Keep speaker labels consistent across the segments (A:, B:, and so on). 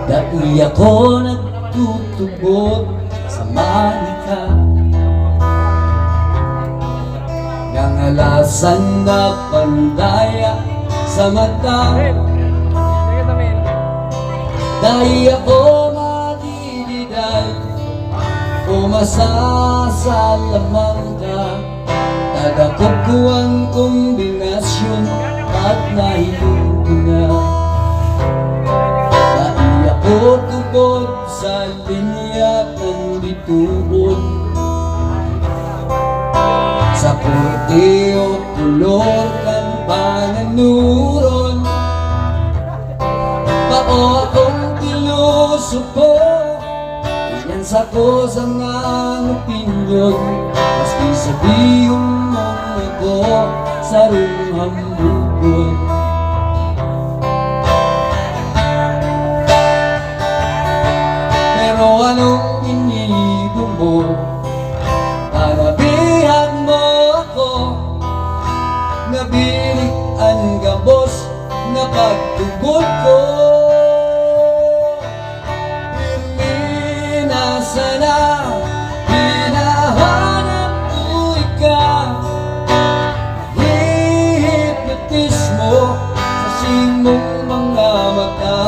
A: Dati ako nagtutubog sa manika, nangalasan na pandaya sa mata. Dahil ako madididay o masasalamang ka, tagakot ko ang kombinasyon at nahilong ko na. Dahil ako tubod sa linya ng bituon, sa korte o tulor kan panganuron. Bao akong tilusupo, yan sa kozang ang opinyon. Maski sabihon mong ako sa rumhambukon. Pero anong inibo mo? Panabihan mo ako, nabirik ang gabos na pagtugod ko. Pirmi na sana, hinahanap ko ikaw. Hihipnotismo sa simong mga mata.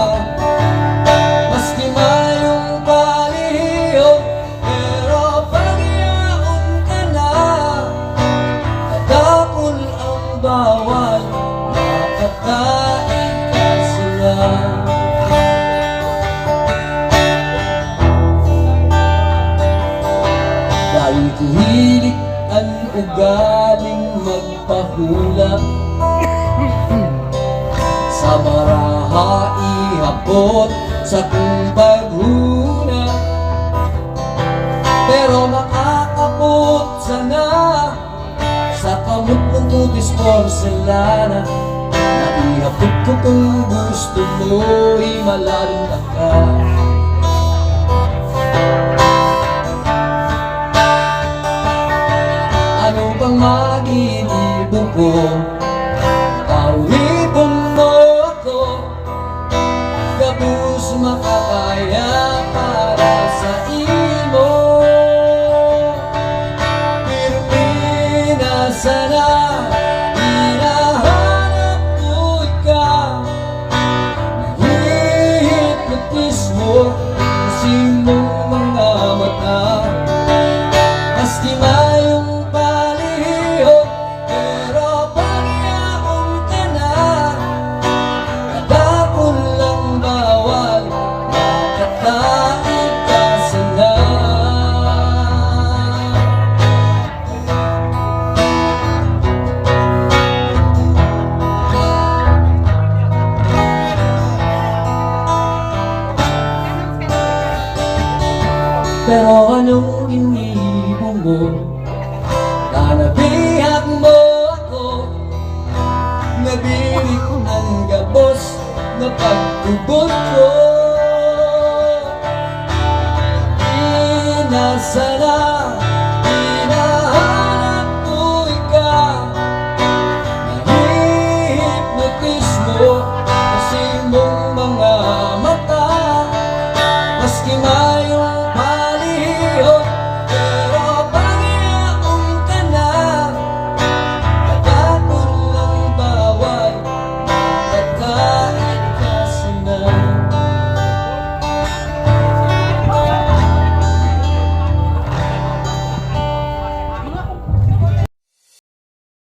A: Maski mayong palihiyog, pero pagyaon ka na. Nadakol ang bawal, makakain ka sila. Dahil kuhilig ang ugaling magpahula, sa baraha ihapot sa kong paghuna. Pero makakapot sana sa kamot ng tutis porselana, na ihapot ko kung gusto mo, himalalong ka. Ano bang mag-inibo ko? Kaulibong mo ako, gabus makakaya para sa imo. Pirmi na sana, hinahanap ko ikaw. Nahihipnotismo sa simong mga mata. Maski mayong palihiyog, pero pagyaon ka na. Nadakol lang bawal, makakain ka sana. Pero anong inibo mo? Nanabihan mo ako, nabirik ang gabos na pagtubod ko. Inasana